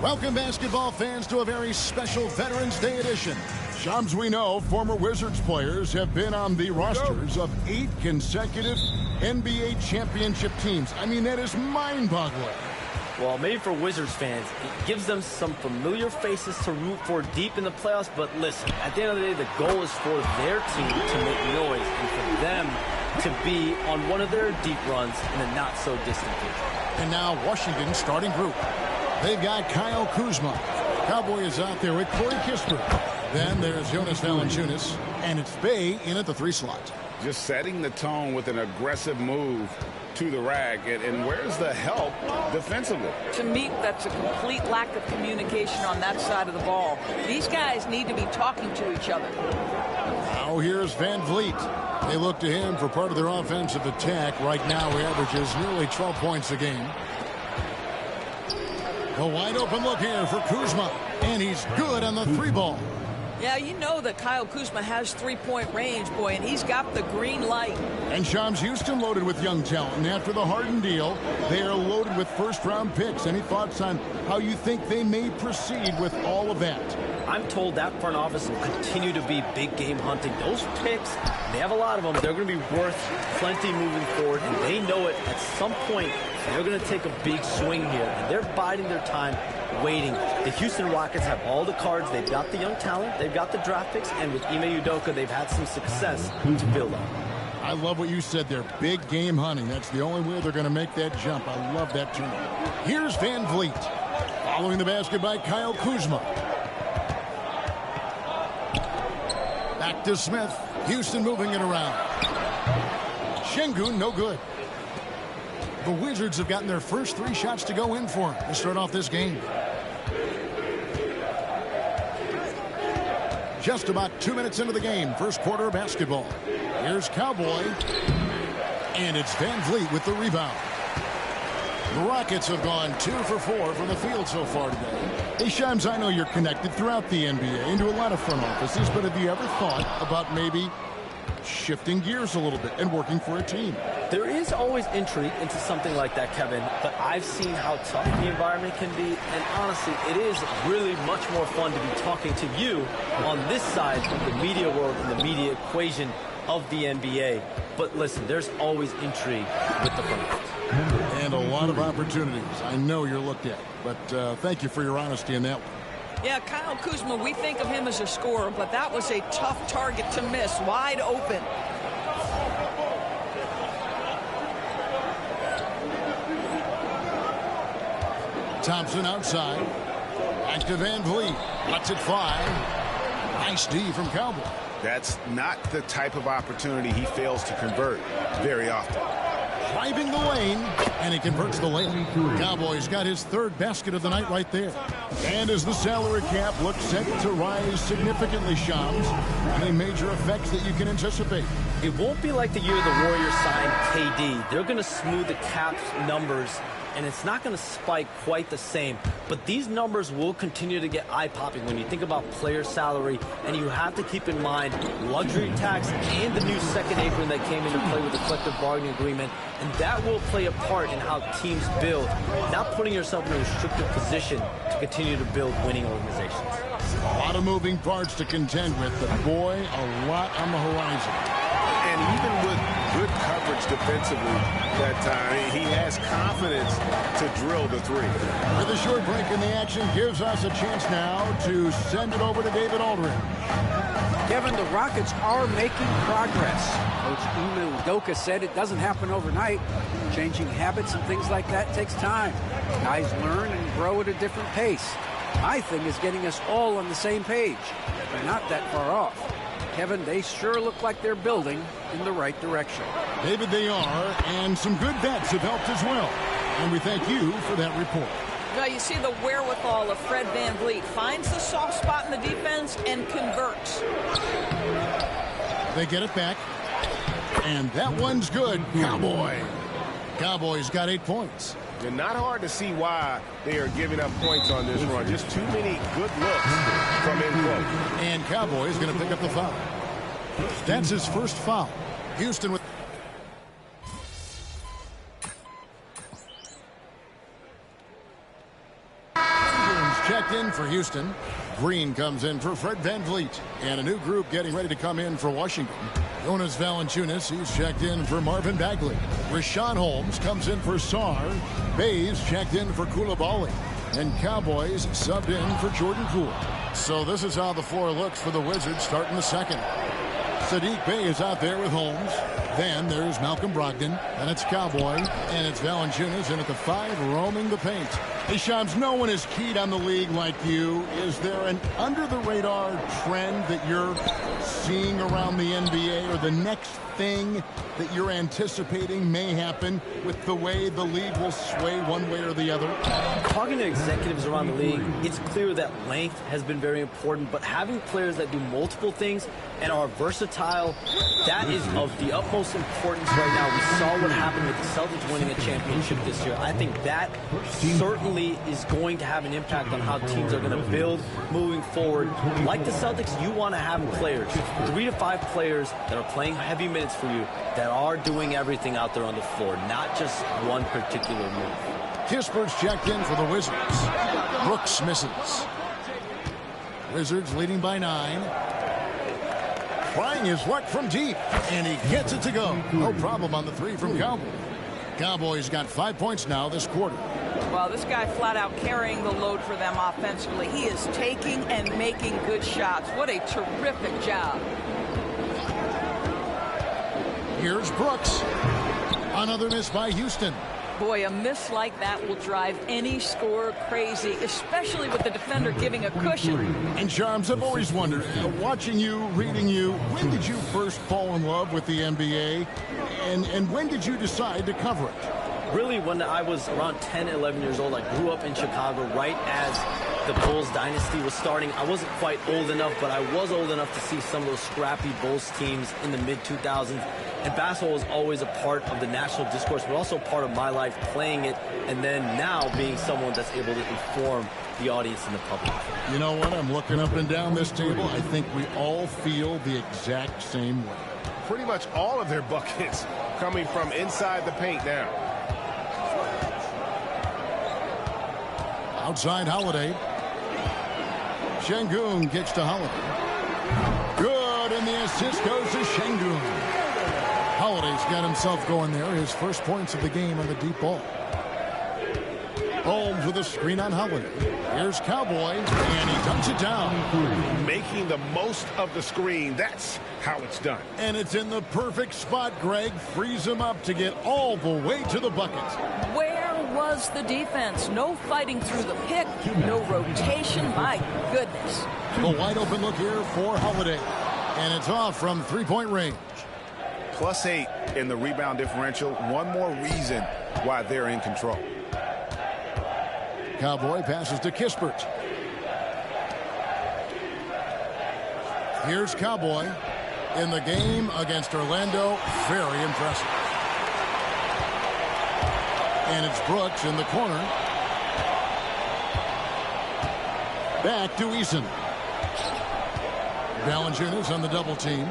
Welcome, basketball fans, to a very special Veterans Day edition. Shams, we know former Wizards players have been on the rosters of 8 consecutive NBA championship teams. I mean, that is mind-boggling. Well, maybe for Wizards fans, it gives them some familiar faces to root for deep in the playoffs. But listen, at the end of the day, the goal is for their team to make noise and for them to be on one of their deep runs in a not-so-distant future. And now Washington's starting group. They've got Kyle Kuzma. Cowboy is out there with Corey Kispert. Then there's Jonas Valanciunas, and it's Bay in at the 3 slot. Just setting the tone with an aggressive move to the rack. And where's the help defensively? To me, that's a complete lack of communication on that side of the ball. These guys need to be talking to each other. Now here's Van Vliet. They look to him for part of their offensive attack. Right now he averages nearly 12 points a game. A wide open look here for Kuzma, and he's good on the 3 ball. Yeah, you know that Kyle Kuzma has 3-point range, boy, and he's got the green light. And Shams, Houston loaded with young talent. And after the Harden deal, they are loaded with first-round picks. Any thoughts on how you think they may proceed with all of that? I'm told that front office will continue to be big game hunting. Those picks, they have a lot of them. They're going to be worth plenty moving forward, and they know it at some point. They're going to take a big swing here, and they're biding their time, waiting. The Houston Rockets have all the cards. They've got the young talent. They've got the draft picks, and with Ime Udoka, they've had some success to build up. I love what you said there. Big game hunting. That's the only way they're going to make that jump. I love that term. Here's Van Vliet. Following the basket by Kyle Kuzma. Back to Smith. Houston moving it around. Şengün, no good. The Wizards have gotten their first 3 shots to go in for him to start off this game. Just about 2 minutes into the game, first quarter of basketball. Here's Cowboy, and it's Van Vliet with the rebound. The Rockets have gone 2 for 4 from the field so far today. Hey, Shams, I know you're connected throughout the NBA into a lot of front offices, but have you ever thought about maybe shifting gears a little bit and working for a team? There is always intrigue into something like that, Kevin, but I've seen how tough the environment can be, and honestly, it is really much more fun to be talking to you on this side of the media world and the media equation of the NBA. But listen, there's always intrigue with the front office. And a lot of opportunities. I know you're looked at, but thank you for your honesty in that one. Yeah, Kyle Kuzma, we think of him as a scorer, but that was a tough target to miss, wide open. Thompson outside. Back to Van Vliet. Lets it fly. Nice D from Cowboy. That's not the type of opportunity he fails to convert very often. Driving the lane, and he converts the layup. Cowboys got his 3rd basket of the night right there. And as the salary cap looks set to rise significantly, Shams, any major effects that you can anticipate? It won't be like the year the Warriors signed KD. They're going to smooth the cap's numbers, and it's not going to spike quite the same. But these numbers will continue to get eye-popping when you think about player salary, and you have to keep in mind luxury tax and the new second apron that came into play with the collective bargaining agreement, and that will play a part in how teams build, not putting yourself in a restrictive position to continue to build winning organizations. A lot of moving parts to contend with, but boy, a lot on the horizon. And even with good coverage defensively that time, he has confidence to drill the 3. With a short break in the action gives us a chance now to send it over to David Aldridge. Kevin, the Rockets are making progress. Coach Ime Udoka said it doesn't happen overnight. Changing habits and things like that takes time. Guys learn and grow at a different pace. My thing is getting us all on the same page. We're not that far off. Kevin, they sure look like they're building in the right direction. David, they are, and some good vets have helped as well. And we thank you for that report. Now you see the wherewithal of Fred Van Vliet. Finds the soft spot in the defense and converts. They get it back. And that one's good. Cowboy. Cowboys got 8 points. And not hard to see why they are giving up points on this run. Just too many good looks from in close. And Cowboys going to pick up the foul. That's his first foul. Houston with checked in for Houston. Green comes in for Fred VanVleet. And a new group getting ready to come in for Washington. Jonas Valanciunas, he's checked in for Marvin Bagley. Rashawn Holmes comes in for Sarr. Bays checked in for Coulibaly. And Cowboys subbed in for Jordan Poole. So this is how the floor looks for the Wizards starting the second. Saddiq Bey is out there with Holmes. Then there's Malcolm Brogdon. And it's Cowboy. And it's Valanciunas. And at the 5, roaming the paint. Hey, Shams, no one is keyed on the league like you. Is there an under-the-radar trend that you're seeing around the NBA, or the next thing that you're anticipating may happen with the way the league will sway one way or the other? Talking to executives around the league, it's clear that length has been very important, but having players that do multiple things and are versatile, that is of the utmost importance right now. We saw what happened with the Celtics winning a championship this year. I think that certainly is going to have an impact on how teams are going to build moving forward. Like the Celtics, you want to have players, 3 to 5 players that are playing heavy minutes for you, that are doing everything out there on the floor, not just one particular move. Kispert's checked in for the Wizards. Brooks misses. Wizards leading by 9. Trying his luck from deep, and he gets it to go. No problem on the 3 from Cowboy. Cowboys got 5 points now this quarter. Well, this guy flat out carrying the load for them offensively. He is taking and making good shots. What a terrific job. Here's Brooks. Another miss by Houston. Boy, a miss like that will drive any scorer crazy, especially with the defender giving a cushion. And Charms, I've always wondered, watching you, reading you, when did you first fall in love with the NBA? And when did you decide to cover it? Really, when I was around 10, 11 years old, I grew up in Chicago right as the Bulls dynasty was starting. I wasn't quite old enough, but I was old enough to see some of those scrappy Bulls teams in the mid-2000s. And basketball was always a part of the national discourse, but also part of my life playing it, and then now being someone that's able to inform the audience and the public. You know what? I'm looking up and down this table. I think we all feel the exact same way. Pretty much all of their buckets coming from inside the paint now. Outside Holiday. Şengün gets to Holiday. Good, and the assist goes to Şengün. Holiday's got himself going there. His first points of the game on the deep ball. Holmes with a screen on Holiday. Here's Cowboy, and he dunks it down. Making the most of the screen. That's how it's done. And it's in the perfect spot, Greg. Frees him up to get all the way to the bucket. Where was the defense? No fighting through the pick, no rotation. My goodness. The wide open look here for Holiday. And it's off from three-point range. +8 in the rebound differential. One more reason why they're in control. Cowboy passes to Kispert. Here's Cowboy in the game against Orlando. Very impressive. And it's Brooks in the corner. Back to Eason. Valanciunas on the double team.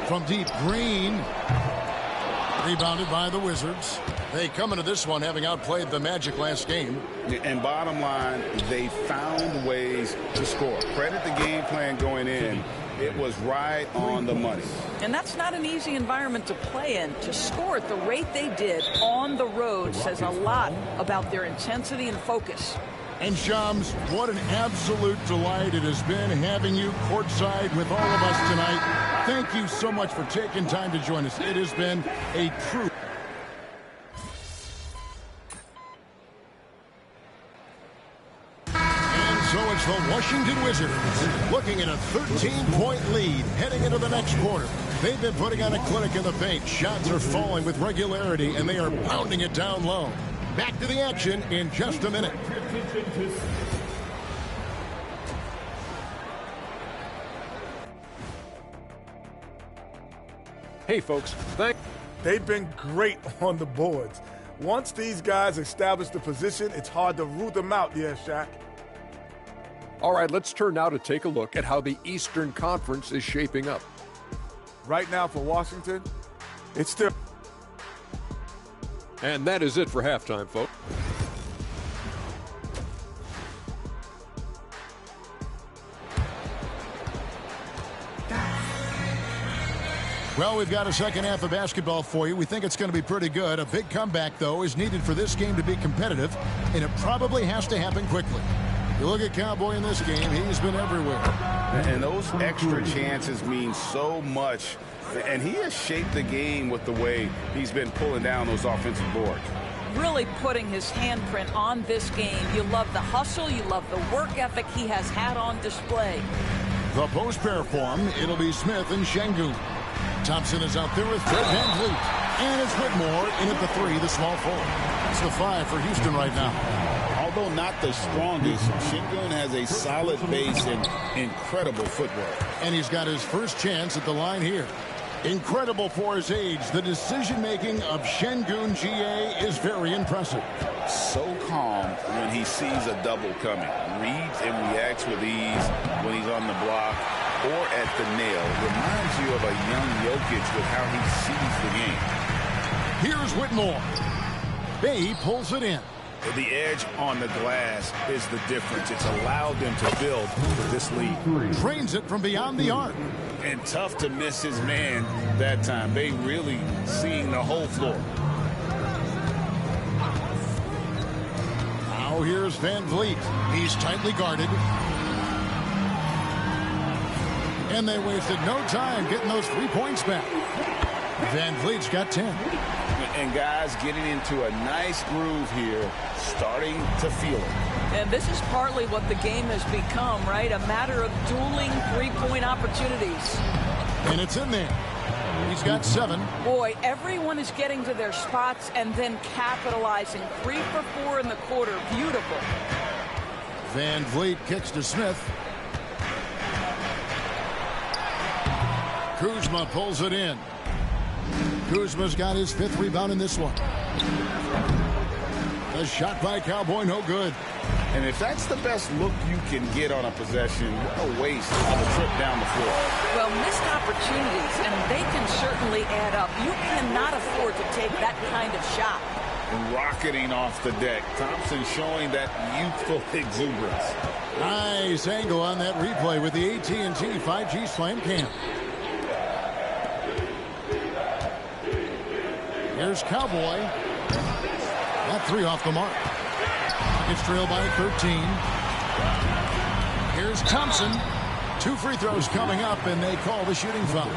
From deep, Green. Rebounded by the Wizards. They come into this one having outplayed the Magic last game. And bottom line, they found ways to score. Credit the game plan going in. It was right on the money. And that's not an easy environment to play in. To score at the rate they did on the road says a lot about their intensity and focus. And Shams, what an absolute delight it has been having you courtside with all of us tonight. Thank you so much for taking time to join us. It has been a true... So it's the Washington Wizards looking at a 13-point lead heading into the next quarter. They've been putting on a clinic in the paint. Shots are falling with regularity, and they are pounding it down low. Back to the action in just a minute. Hey, folks. They've been great on the boards. Once these guys establish the position, it's hard to root them out, yeah, Shaq. All right, let's turn now to take a look at how the Eastern Conference is shaping up. Right now for Washington, it's still... And that is it for halftime, folks. Well, we've got a second half of basketball for you. We think it's going to be pretty good. A big comeback, though, is needed for this game to be competitive, and it probably has to happen quickly. You look at Cowboy in this game, he's been everywhere. And those extra chances mean so much. And he has shaped the game with the way he's been pulling down those offensive boards. Really putting his handprint on this game. You love the hustle. You love the work ethic he has had on display. The post pair form, it'll be Smith and Şengün. Thompson is out there with Fred VanVleet. And it's Whitmore in at the 3, the small forward. It's the 5 for Houston right now. Although not the strongest, Şengün has a solid base and incredible footwork. And he's got his first chance at the line here. Incredible for his age. The decision-making of Şengün GA is very impressive. So calm when he sees a double coming. Reads and reacts with ease when he's on the block or at the nail. Reminds you of a young Jokic with how he sees the game. Here's Whitmore. Bay pulls it in. The edge on the glass is the difference. It's allowed them to build this lead. Trains it from beyond the arc. And tough to miss his man that time. They really seeing the whole floor. Now here's VanVleet. He's tightly guarded. And they wasted no time getting those 3 points back. VanVleet's got 10. And guys getting into a nice groove here, starting to feel it. And this is partly what the game has become, right? A matter of dueling three-point opportunities. And it's in there. He's got 7. Boy, everyone is getting to their spots and then capitalizing. 3 for 4 in the quarter. Beautiful. VanVleet kicks to Smith. Kuzma pulls it in. Kuzma's got his 5th rebound in this one. The shot by Cowboy, no good. And if that's the best look you can get on a possession, what a waste of a trip down the floor. Well, missed opportunities, and they can certainly add up. You cannot afford to take that kind of shot. Rocketing off the deck. Thompson showing that youthful exuberance. Nice angle on that replay with the AT&T 5G Slam Cam. Here's Cowboy. That 3 off the mark. It's trailed by 13. Here's Thompson. 2 free throws coming up, and they call the shooting foul.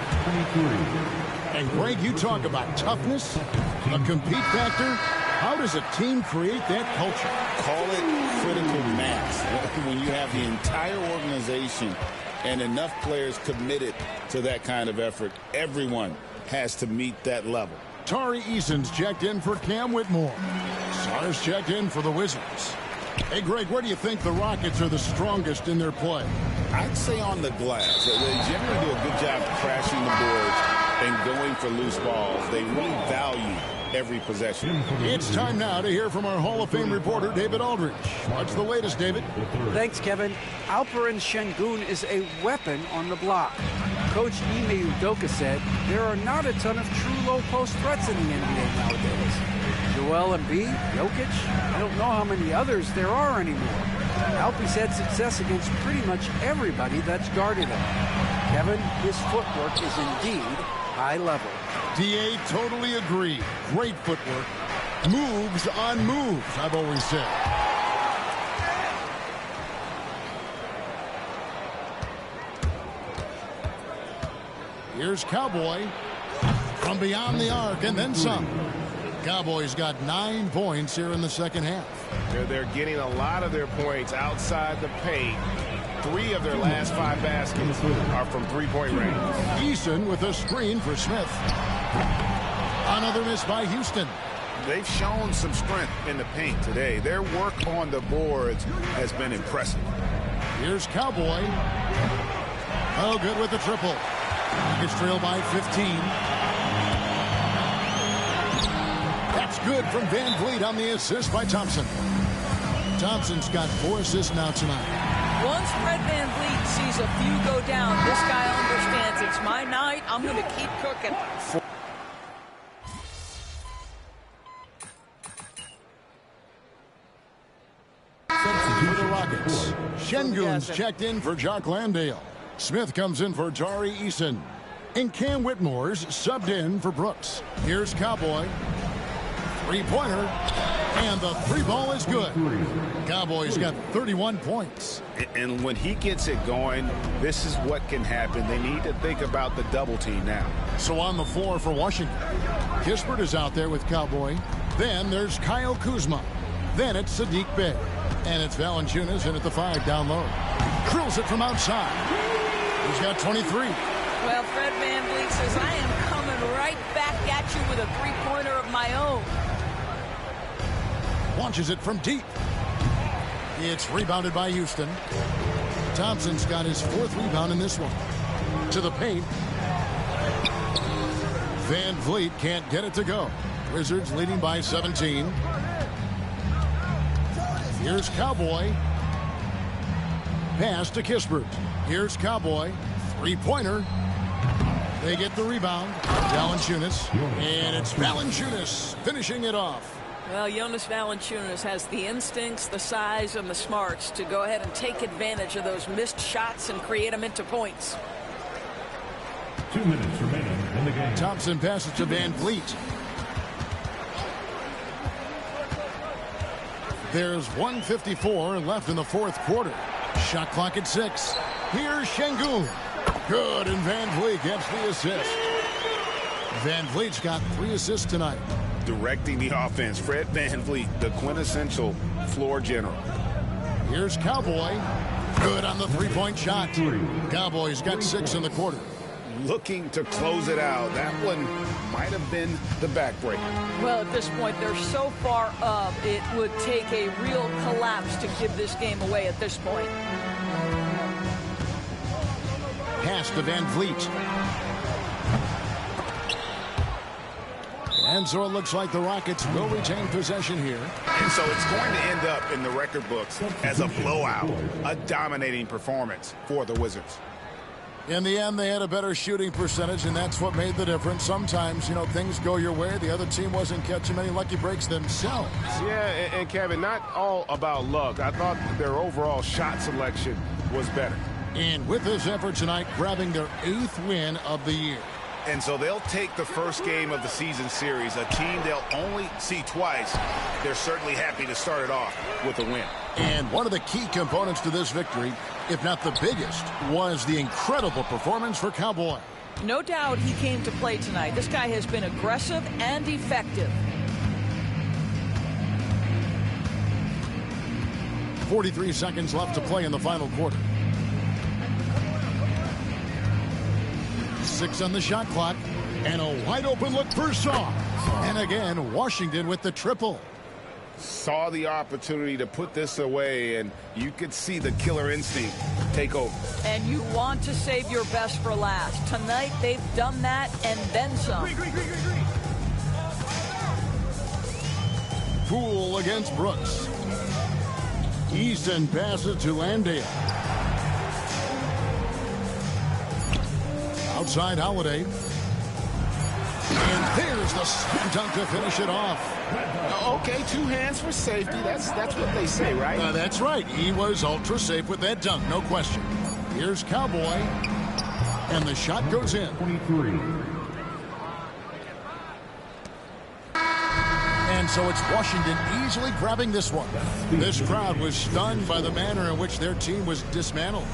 And Greg, you talk about toughness, a compete factor. How does a team create that culture? Call it critical mass. When you have the entire organization and enough players committed to that kind of effort, everyone has to meet that level. Tari Eason's checked in for Cam Whitmore. Sar's checked in for the Wizards. Hey, Greg, where do you think the Rockets are the strongest in their play? I'd say on the glass. They generally do a good job crashing the boards and going for loose balls. They really value every possession. It's time now to hear from our Hall of Fame reporter, David Aldridge. What's the latest, David? Thanks, Kevin. Alperen Şengün is a weapon on the block. Coach Ime Udoka said there are not a ton of true low-post threats in the NBA nowadays. Joel Embiid, Jokic, I don't know how many others there are anymore. Alpe's had success against pretty much everybody that's guarded him. Kevin, his footwork is indeed high level. DA totally agree. Great footwork. Moves on moves, I've always said. Here's Cowboy from beyond the arc and then some. Cowboys got 9 points here in the second half. They're getting a lot of their points outside the paint. 3 of their last 5 baskets are from three-point range. Eason with a screen for Smith. Another miss by Houston. They've shown some strength in the paint today. Their work on the boards has been impressive. Here's Cowboy. Oh, good with the triple. It's trailed by 15. That's good from VanVleet on the assist by Thompson. Thompson's got 4 assists now tonight. Once Fred VanVleet sees a few go down, this guy understands it's my night. I'm going to keep cooking. For the Rockets, Şengün's checked in for Jock Landale. Smith comes in for Tari Eason. And Cam Whitmore's subbed in for Brooks. Here's Cowboy. Three-pointer. And the three ball is good. Cowboys got 31 points. And when he gets it going, this is what can happen. They need to think about the double team now. So on the floor for Washington, Kispert is out there with Cowboy. Then there's Kyle Kuzma. Then it's Sadiq Bey. And it's Valanciunas in at the 5 down low. Drills it from outside. He's got 23. Well, Fred VanVleet says, I am coming right back at you with a three-pointer of my own. Launches it from deep. It's rebounded by Houston. Thompson's got his 4th rebound in this one. To the paint. VanVleet can't get it to go. Wizards leading by 17. Here's Cowboy. Pass to Kispert. Here's Cowboy. Three-pointer. They get the rebound. Valanciunas. And it's Valanciunas finishing it off. Well, Jonas Valanciunas has the instincts, the size, and the smarts to go ahead and take advantage of those missed shots and create them into points. 2 minutes remaining in the game. Thompson passes to VanVleet. There's 1:54 left in the 4th quarter. Shot clock at 6. Here's Şengün. Good, and VanVleet gets the assist. VanVleet's got 3 assists tonight. Directing the offense, Fred VanVleet, the quintessential floor general. Here's Cowboy. Good on the three-point shot. Cowboys got 6 in the quarter. Looking to close it out. That one might have been the backbreaker. Well, at this point, they're so far up, it would take a real collapse to give this game away at this point. Pass to VanVleet. And so it looks like the Rockets will retain possession here. And so it's going to end up in the record books as a blowout, a dominating performance for the Wizards. In the end, they had a better shooting percentage, and that's what made the difference. Sometimes, things go your way. The other team wasn't catching many lucky breaks themselves. Yeah, and Kevin, not all about luck. I thought their overall shot selection was better. And with this effort tonight, grabbing their 8th win of the year. And so they'll take the first game of the season series, a team they'll only see twice. They're certainly happy to start it off with a win. And one of the key components to this victory, if not the biggest, was the incredible performance for Cowboy. No doubt he came to play tonight. This guy has been aggressive and effective. 43 seconds left to play in the final quarter. 6 on the shot clock, and a wide open look for Shaw. And again, Washington with the triple. Saw the opportunity to put this away, and you could see the killer instinct take over. And you want to save your best for last. Tonight, they've done that and then some. Poole against Brooks. Easton passes to Landale. Outside Holiday. And there's the slam dunk to finish it off. Okay, 2 hands for safety. That's what they say, right? That's right. He was ultra safe with that dunk, no question. Here's Cowboy. And the shot goes in. 23. And so it's Washington easily grabbing this one. This crowd was stunned by the manner in which their team was dismantled.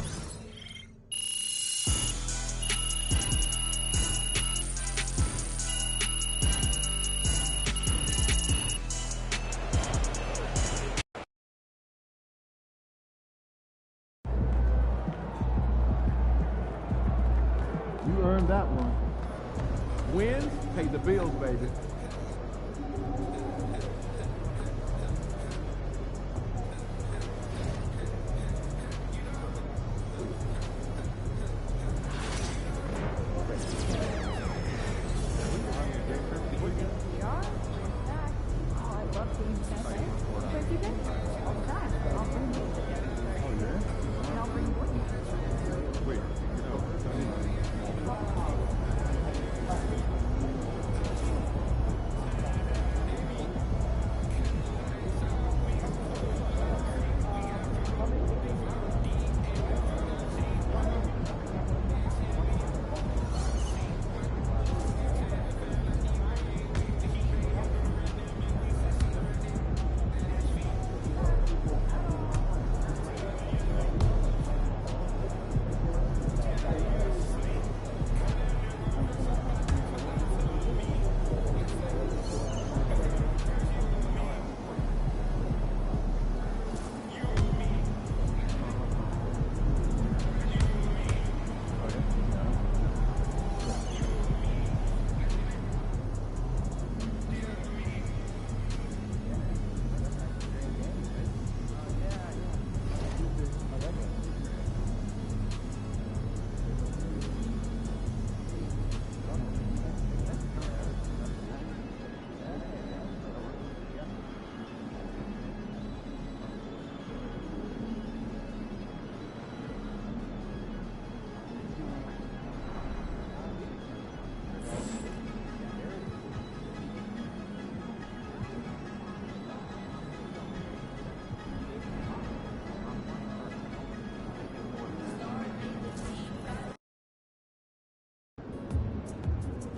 You earned that one. Wins pay the bills, baby.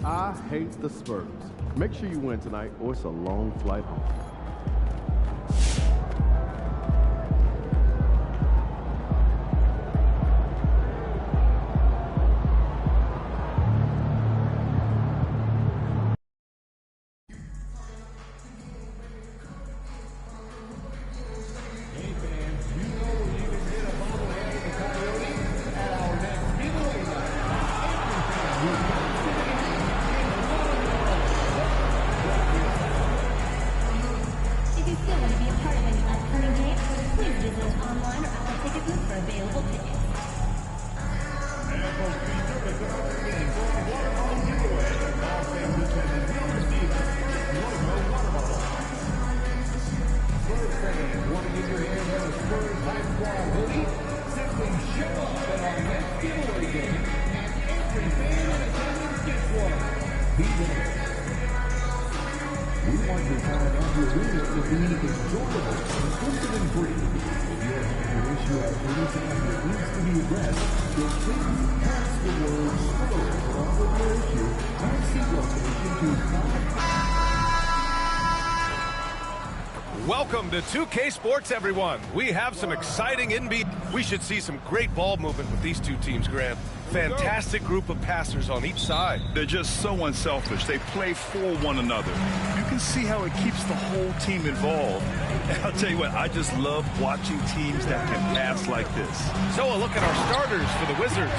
I hate the Spurs. Make sure you win tonight or it's a long flight home. Welcome to 2K Sports, everyone. We have some exciting NBA. We should see some great ball movement with these two teams, Grant. Fantastic group of passers on each side. They're just so unselfish. They play for one another. You can see how it keeps the whole team involved. And I'll tell you what, I just love watching teams that can pass like this. So a look at our starters for the Wizards.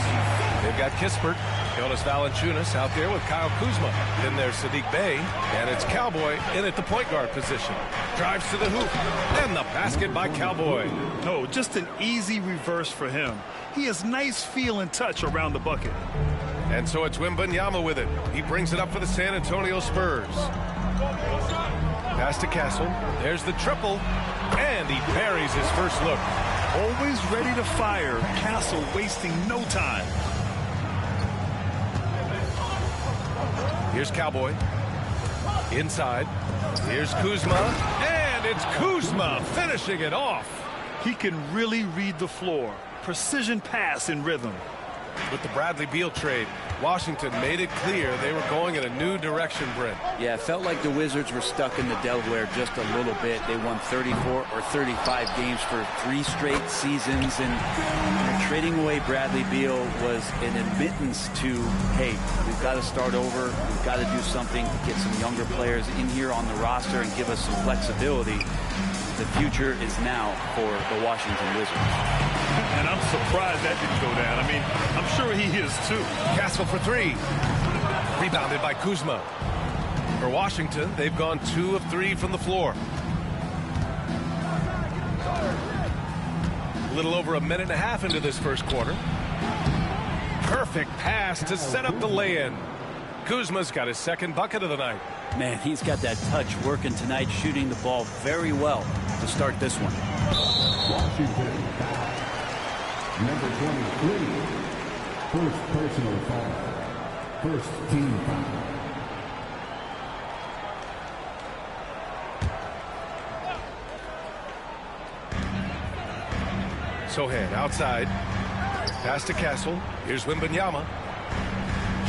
They've got Kispert, Jonas Valanciunas out there with Kyle Kuzma. Then there's Sadiq Bey, and it's Cowboy in at the point guard position. Drives to the hoop, and the basket by Cowboy. No, just an easy reverse for him. He has nice feel and touch around the bucket. And so it's Wembanyama with it. He brings it up for the San Antonio Spurs. Pass to Castle. There's the triple, and he buries his first look. Always ready to fire. Castle wasting no time. Here's Cowboy. Inside. Here's Kuzma. And it's Kuzma finishing it off. He can really read the floor. Precision pass in rhythm. With the Bradley Beal trade, Washington made it clear they were going in a new direction, Brent. Yeah, it felt like the Wizards were stuck in the Delaware just a little bit. They won 34 or 35 games for 3 straight seasons, and trading away Bradley Beal was an admittance to, hey, we've got to start over. We've got to do something to get some younger players in here on the roster and give us some flexibility. The future is now for the Washington Wizards. And I'm surprised that didn't go down. I mean, I'm sure he is too. Castle for 3. Rebounded by Kuzma. For Washington, they've gone 2 of 3 from the floor. A little over a minute and a half into this first quarter. Perfect pass to set up the lay-in. Kuzma's got his second bucket of the night. Man, he's got that touch working tonight, shooting the ball very well to start this one. Washington, number 23, first personal foul, first team foul. Sohan outside. Pass to Castle. Here's Wembanyama.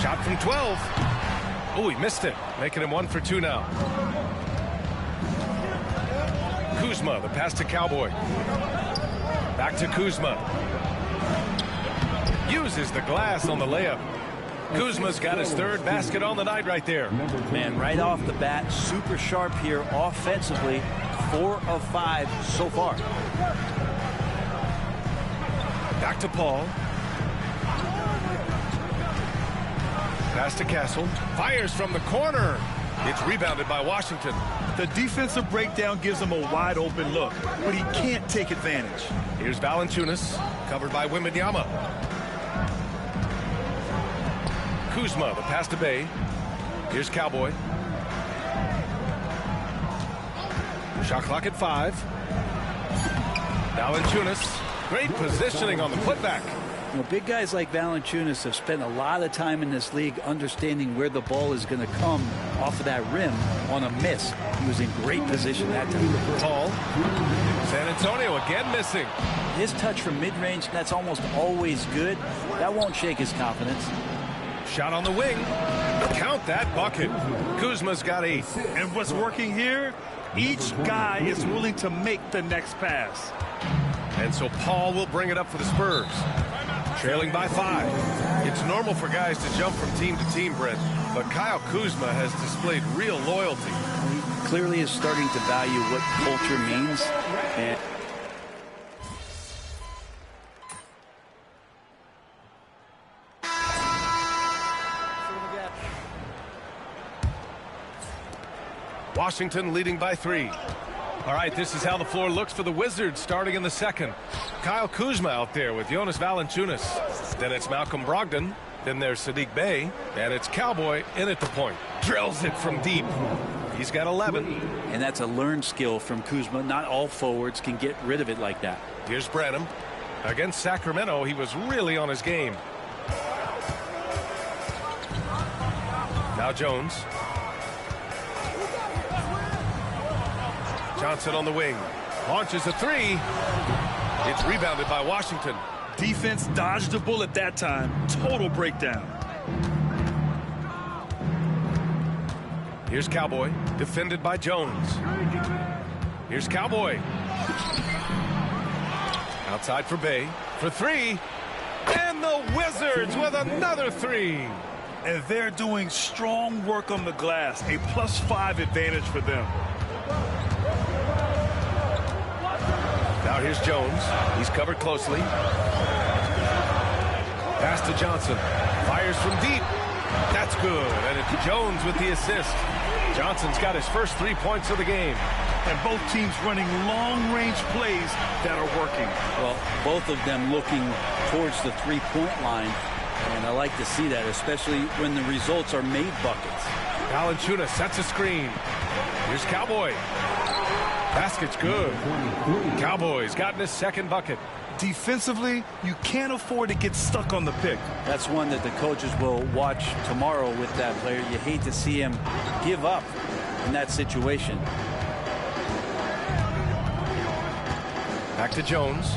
Shot from 12. Oh, he missed it. Making him 1 for 2 now. Kuzma, the pass to Cowboy. Back to Kuzma. Uses the glass on the layup. Kuzma's got his 3rd basket on the night right there. Man, right off the bat, super sharp here offensively. 4 of 5 so far. Back to Paul. Pass to Castle. Fires from the corner. It's rebounded by Washington. The defensive breakdown gives him a wide open look, but he can't take advantage. Here's Valanciunas, covered by Wembanyama. Kuzma, the pass to Bey. Here's Cowboy. Shot clock at 5. Valanciunas, great positioning on the putback. You know, big guys like Valanciunas have spent a lot of time in this league understanding where the ball is going to come off of that rim on a miss. He was in great position that time. Paul. San Antonio again missing. His touch from mid-range, that's almost always good. That won't shake his confidence. Shot on the wing. Count that bucket. Kuzma's got 8. And what's working here? Each guy is willing to make the next pass. And so Paul will bring it up for the Spurs. Trailing by 5. It's normal for guys to jump from team to team, Brent, but Kyle Kuzma has displayed real loyalty. He clearly is starting to value what culture means. And Washington leading by 3. All right, this is how the floor looks for the Wizards starting in the second. Kyle Kuzma out there with Jonas Valanciunas. Then it's Malcolm Brogdon. Then there's Saddiq Bey. And it's Cowboy in at the point. Drills it from deep. He's got 11. And that's a learned skill from Kuzma. Not all forwards can get rid of it like that. Here's Branham. Against Sacramento, he was really on his game. Now Jones. Johnson on the wing. Launches a 3. It's rebounded by Washington. Defense dodged the bullet that time. Total breakdown. Here's Cowboy. Defended by Jones. Here's Cowboy. Outside for Bey. For 3. And the Wizards with another 3. And they're doing strong work on the glass. A +5 advantage for them. Now here's Jones. He's covered closely. Pass to Johnson. Fires from deep. That's good. And it's Jones with the assist. Johnson's got his first 3 points of the game. And both teams running long-range plays that are working. Well, both of them looking towards the three-point line. And I like to see that, especially when the results are made buckets. Valanciunas sets a screen. Here's Cowboy. Basket's good. Cowboys gotten his second bucket. Defensively, you can't afford to get stuck on the pick. That's one that the coaches will watch tomorrow with that player. You hate to see him give up in that situation. Back to Jones.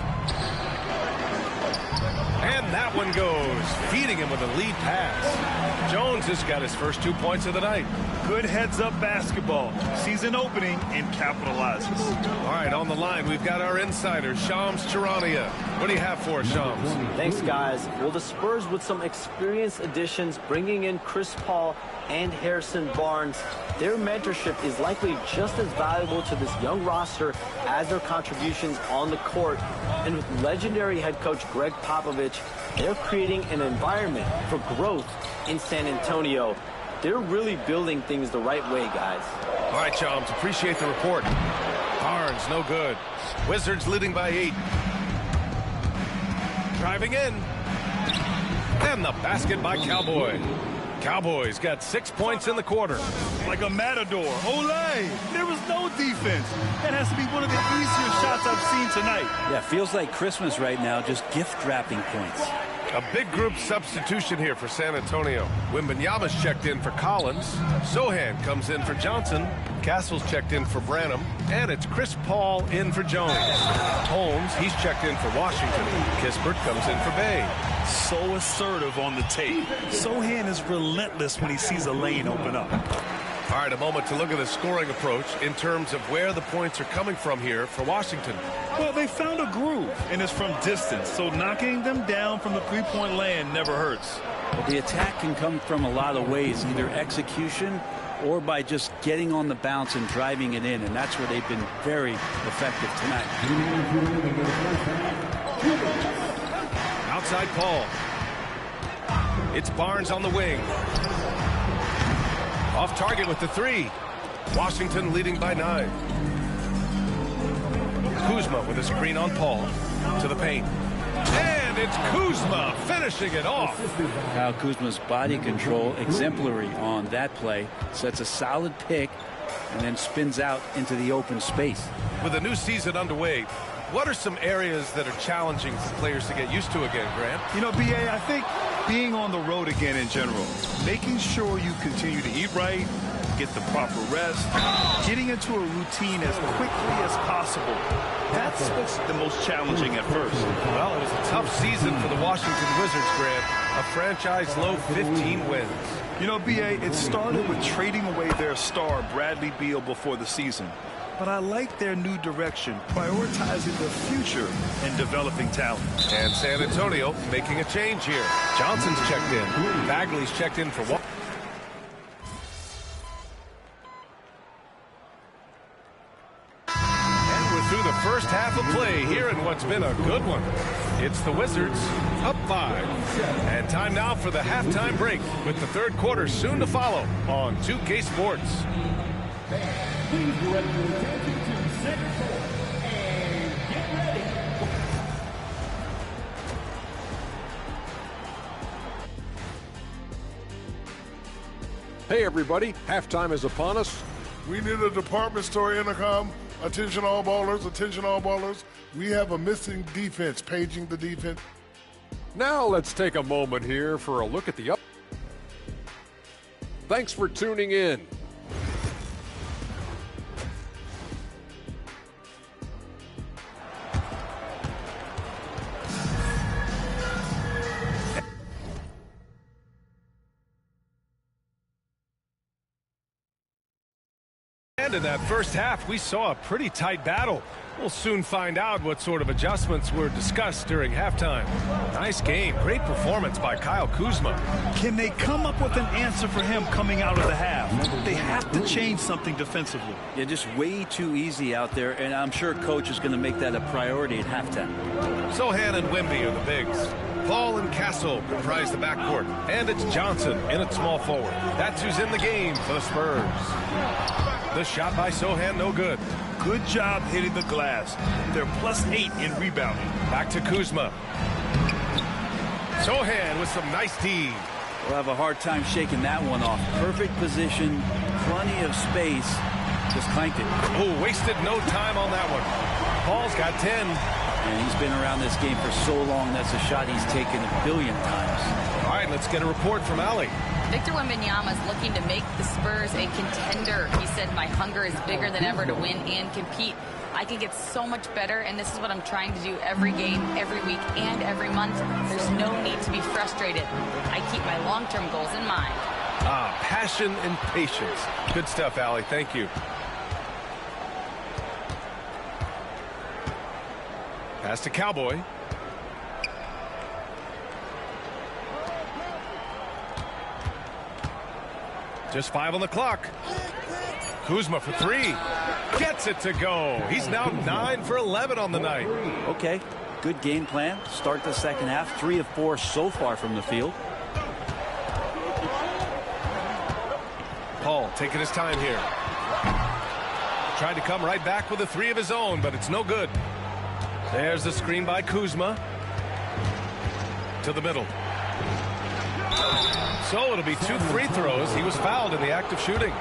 And that one goes, feeding him with a lead pass. Jones has got his first 2 points of the night. Good heads-up basketball. Sees an opening and capitalizes. All right, on the line, we've got our insider, Shams Charania. What do you have for us, Shams? Thanks, guys. Well, the Spurs with some experienced additions, bringing in Chris Paul and Harrison Barnes. Their mentorship is likely just as valuable to this young roster as their contributions on the court. And with legendary head coach Greg Popovich, they're creating an environment for growth in San Antonio. They're really building things the right way, guys. All right, Shams, appreciate the report. Barnes, no good. Wizards leading by 8. Driving in. And the basket by Cowboy. Cowboys got 6 points in the quarter. Like a matador. Olay! There was no defense. That has to be one of the easier shots I've seen tonight. Yeah, feels like Christmas right now, just gift wrapping points. A big group substitution here for San Antonio. Wembanyama's checked in for Collins. Sohan comes in for Johnson. Castle's checked in for Branham. And it's Chris Paul in for Jones. Holmes, he's checked in for Washington. Kispert comes in for Bey. So assertive on the tape. Sohan is relentless when he sees a lane open up. All right, a moment to look at the scoring approach in terms of where the points are coming from here for Washington. Well, they found a groove, and it's from distance, so knocking them down from the three-point land never hurts. Well, the attack can come from a lot of ways, either execution or by just getting on the bounce and driving it in, and that's where they've been very effective tonight. Outside Paul. It's Barnes on the wing. Off target with the 3. Washington leading by 9. Kuzma with a screen on Paul. To the paint. And it's Kuzma finishing it off. Kyle Kuzma's body control exemplary on that play. Sets a solid pick and then spins out into the open space. With a new season underway, what are some areas that are challenging for players to get used to again, Grant? You know, B.A., I think being on the road again in general, making sure you continue to eat right, get the proper rest, getting into a routine as quickly as possible. That's what's the most challenging at first. Well, it was a tough season for the Washington Wizards, Grant. A franchise low 15 wins. You know, B.A., it started with trading away their star, Bradley Beal, before the season. But I like their new direction, prioritizing the future and developing talent. And San Antonio making a change here. Johnson's checked in. Bagley's checked in for one. And we're through the first half of play here in what's been a good one. It's the Wizards up 5. And time now for the halftime break with the third quarter soon to follow on 2K Sports. Please direct your attention to center court and get ready. Hey everybody, halftime is upon us. We need a department store intercom. Attention all ballers, attention all ballers. We have a missing defense, paging the defense. Now let's take a moment here for a look at the up. Thanks for tuning in. And in that first half, we saw a pretty tight battle. We'll soon find out what sort of adjustments were discussed during halftime. Nice game. Great performance by Kyle Kuzma. Can they come up with an answer for him coming out of the half? They have to change something defensively. Yeah, just way too easy out there, and I'm sure coach is going to make that a priority at halftime. Sohan and Wemby are the bigs. Paul and Castle comprise the backcourt. And it's Johnson in at small forward. That's who's in the game for the Spurs. The shot by Sohan, no good. Good job hitting the glass. They're +8 in rebounding. Back to Kuzma. Sohan with some nice D. We'll have a hard time shaking that one off. Perfect position, plenty of space. Just clanked it. Oh, wasted no time on that one. Paul's got 10. And he's been around this game for so long, that's a shot he's taken a billion times. All right, let's get a report from Allie. Victor Wembanyama is looking to make the Spurs a contender. He said, my hunger is bigger than ever to win and compete. I can get so much better, and this is what I'm trying to do every game, every week, and every month. There's no need to be frustrated. I keep my long-term goals in mind. Passion and patience. Good stuff, Allie. Thank you. Pass to Cowboy. Just 5 on the clock. Kuzma for 3. Gets it to go. He's now 9 for 11 on the night. Okay, good game plan. Start the second half. 3 of 4 so far from the field. Paul taking his time here. Tried to come right back with a 3 of his own, but it's no good. There's the screen by Kuzma. To the middle. So it'll be 2 free throws. He was fouled in the act of shooting.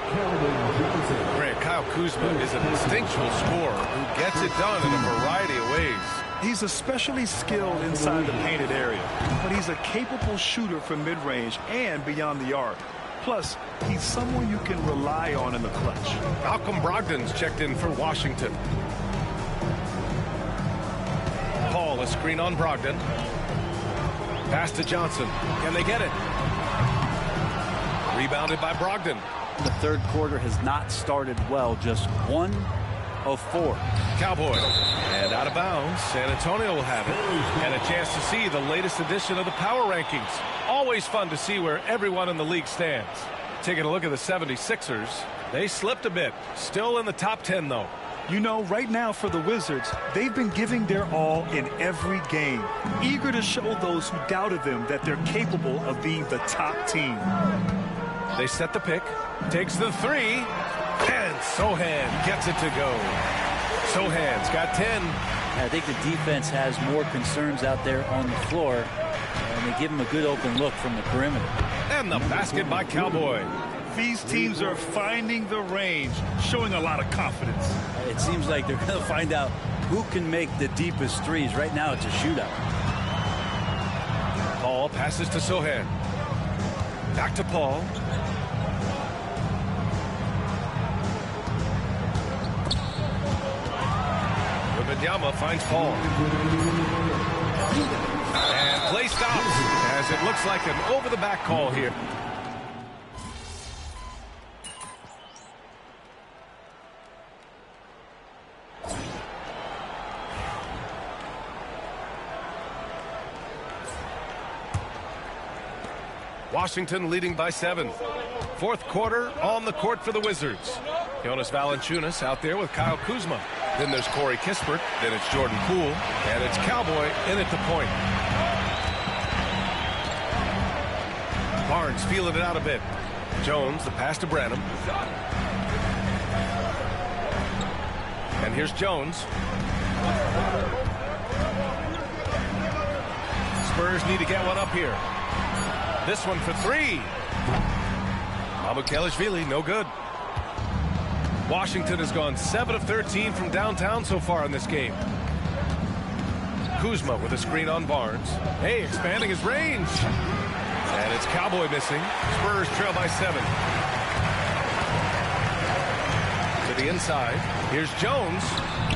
Grant, Kyle Kuzma is an instinctual scorer who gets it done in a variety of ways. He's especially skilled inside the painted area, but he's a capable shooter from mid-range and beyond the arc. Plus, he's someone you can rely on in the clutch. Malcolm Brogdon's checked in for Washington. Paul, a screen on Brogdon. Pass to Johnson. Can they get it? Rebounded by Brogdon. The third quarter has not started well. Just 1 of 4. Cowboy. And out of bounds. San Antonio will have it. And a chance to see the latest edition of the power rankings. Always fun to see where everyone in the league stands. Taking a look at the 76ers. They slipped a bit. Still in the top 10, though. You know, right now for the Wizards, they've been giving their all in every game, eager to show those who doubted them that they're capable of being the top team. They set the pick, takes the 3, and Sohan gets it to go. Sohan's got 10. I think the defense has more concerns out there on the floor, and they give him a good open look from the perimeter. And the basket by Cowboy. These teams are finding the range, showing a lot of confidence. It seems like they're going to find out who can make the deepest threes. Right now, it's a shootout. Paul passes to Sohan. Back to Paul. Wembanyama finds Paul. And play stops as it looks like an over-the-back call here. Washington leading by 7. Fourth quarter on the court for the Wizards. Jonas Valanciunas out there with Kyle Kuzma. Then there's Corey Kispert. Then it's Jordan Poole. And it's Cowboy in at the point. Barnes feeling it out a bit. Jones, the pass to Branham. And here's Jones. Spurs need to get one up here. This one for 3. Mamukelashvili, no good. Washington has gone 7 of 13 from downtown so far in this game. Kuzma with a screen on Barnes. Hey, expanding his range. And it's Cowboy missing. Spurs trail by 7. To the inside. Here's Jones.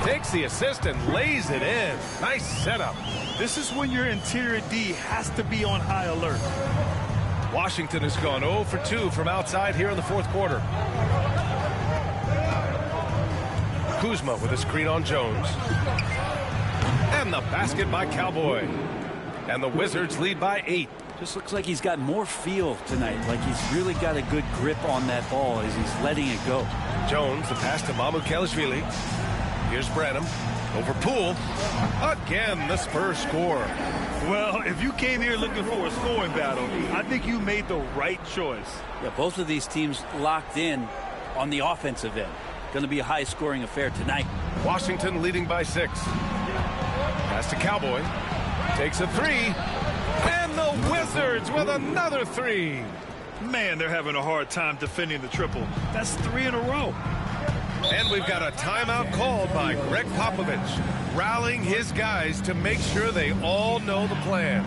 Takes the assist and lays it in. Nice setup. This is when your interior D has to be on high alert. Washington has gone 0 for 2 from outside here in the fourth quarter. Kuzma with a screen on Jones. And the basket by Cowboy. And the Wizards lead by 8. Just looks like he's got more feel tonight. Like he's really got a good grip on that ball as he's letting it go. Jones, the pass to Mamukelashvili. Here's Branham. Over Poole. Again, the Spurs score. Well, if you came here looking for a scoring battle, I think you made the right choice. Yeah, both of these teams locked in on the offensive end. Going to be a high-scoring affair tonight. Washington leading by 6. Pass to Cowboy. Takes a 3. And the Wizards with another 3. Man, they're having a hard time defending the triple. That's 3 in a row. And we've got a timeout called by Greg Popovich, rallying his guys to make sure they all know the plan.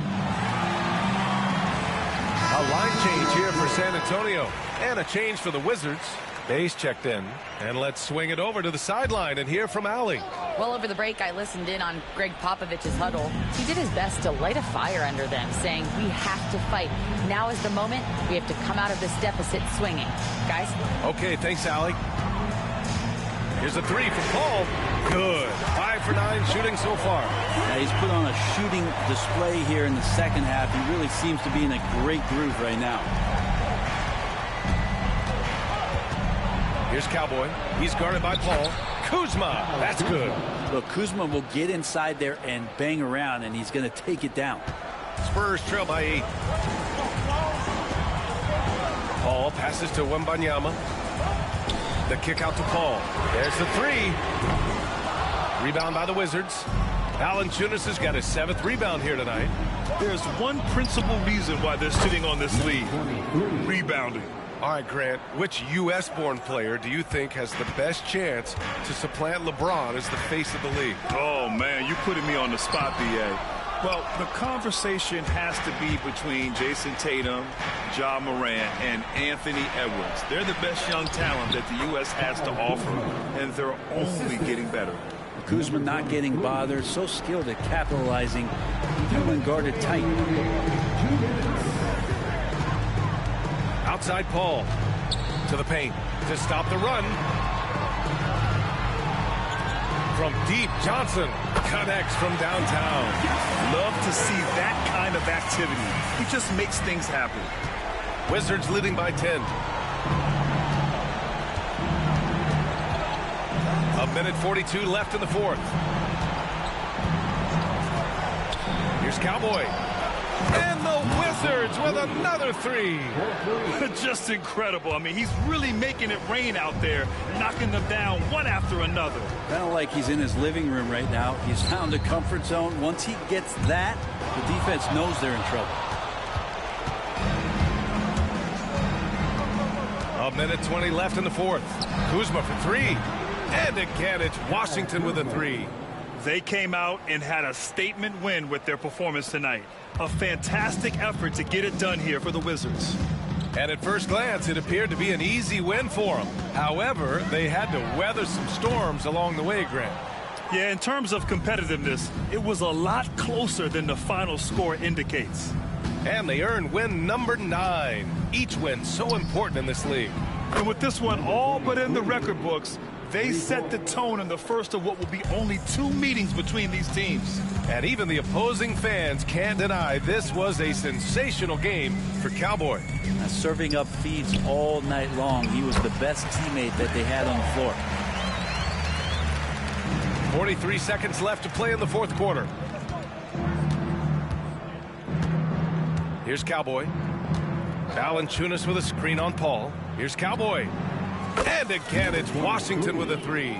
A line change here for San Antonio and a change for the Wizards. Base checked in, and let's swing it over to the sideline and hear from Allie. Well, over the break, I listened in on Greg Popovich's huddle. He did his best to light a fire under them, saying we have to fight. Now is the moment. We have to come out of this deficit swinging. Guys? Okay, thanks, Allie. Here's a 3 from Paul. Good. 5 for 9 shooting so far. Now he's put on a shooting display here in the second half. He really seems to be in a great groove right now. Here's Cowboy. He's guarded by Paul. Kuzma. That's good. Look, Kuzma will get inside there and bang around, and he's going to take it down. Spurs trail by 8. Paul passes to Wembanyama. The kick out to Paul. There's the 3. Rebound by the Wizards. Valanciunas has got his 7th rebound here tonight. There's one principal reason why they're sitting on this lead. Rebounding. All right, Grant, which U.S.-born player do you think has the best chance to supplant LeBron as the face of the league? Oh, man, you're putting me on the spot, B.A. Well, the conversation has to be between Jason Tatum, Ja Morant, and Anthony Edwards. They're the best young talent that the U.S. has to offer, and they're only getting better. Kuzma not getting bothered, so skilled at capitalizing, even when guarded tight. Outside Paul to the paint to stop the run. From deep, Johnson connects from downtown. Love to see that kind of activity. He just makes things happen. Wizards leading by 10. A minute 42 left in the fourth. Here's Cowboy. And the Wizards with another 3. Just incredible. I mean, he's really making it rain out there, knocking them down one after another. Kind of like he's in his living room right now. He's found a comfort zone. Once he gets that, the defense knows they're in trouble. A minute 20 left in the fourth. Kuzma for 3. And again, it's Washington with a 3. They came out and had a statement win with their performance tonight. A fantastic effort to get it done here for the Wizards. And at first glance, it appeared to be an easy win for them. However, they had to weather some storms along the way, Grant. Yeah, in terms of competitiveness, it was a lot closer than the final score indicates. And they earn win number 9. Each win so important in this league. And with this one all but in the record books, they set the tone in the first of what will be only 2 meetings between these teams. And even the opposing fans can't deny this was a sensational game for Cowboy. Serving up feeds all night long. He was the best teammate that they had on the floor. 43 seconds left to play in the 4th quarter. Here's Cowboy. Valanciunas with a screen on Paul. Here's Cowboy. And again, it's Washington with a 3.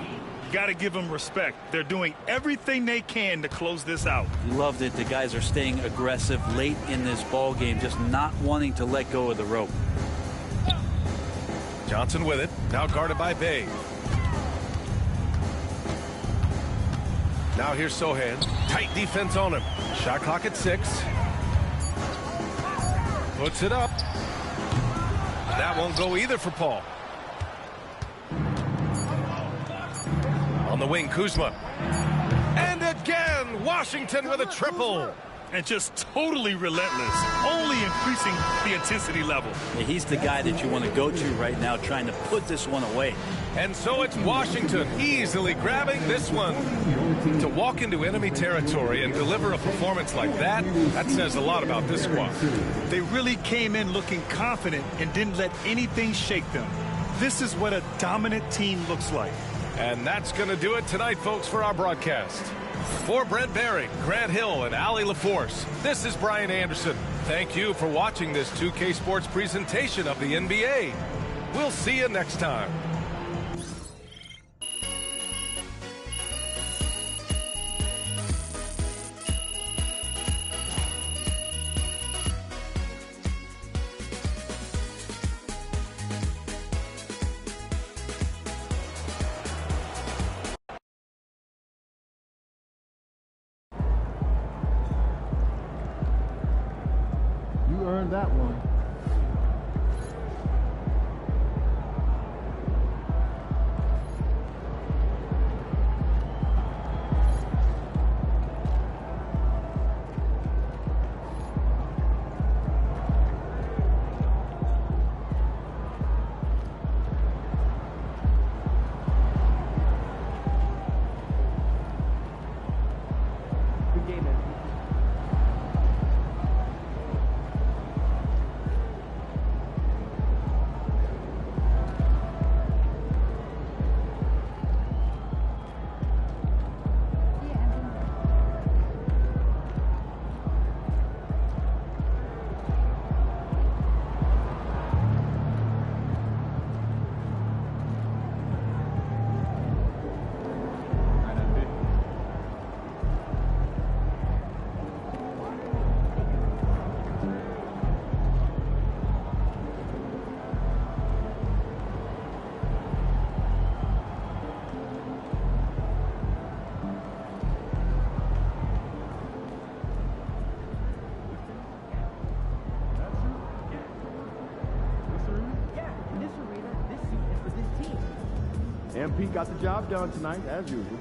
Got to give them respect. They're doing everything they can to close this out. Loved it. The guys are staying aggressive late in this ball game, just not wanting to let go of the rope. Johnson with it. Now guarded by Bay. Now here's Sohan. Tight defense on him. Shot clock at 6. Puts it up. That won't go either for Paul. On the wing, Kuzma. And again, Washington with a triple. And just totally relentless, only increasing the intensity level. Yeah, he's the guy that you want to go to right now, trying to put this one away. And so it's Washington easily grabbing this one. To walk into enemy territory and deliver a performance like that says a lot about this squad. They really came in looking confident and didn't let anything shake them. This is what a dominant team looks like. And that's going to do it tonight, folks, for our broadcast. For Brent Barry, Grant Hill, and Allie LaForce, this is Brian Anderson. Thank you for watching this 2K Sports presentation of the NBA. We'll see you next time. Earned that one. Good game, man. And Pete got the job done tonight, as usual.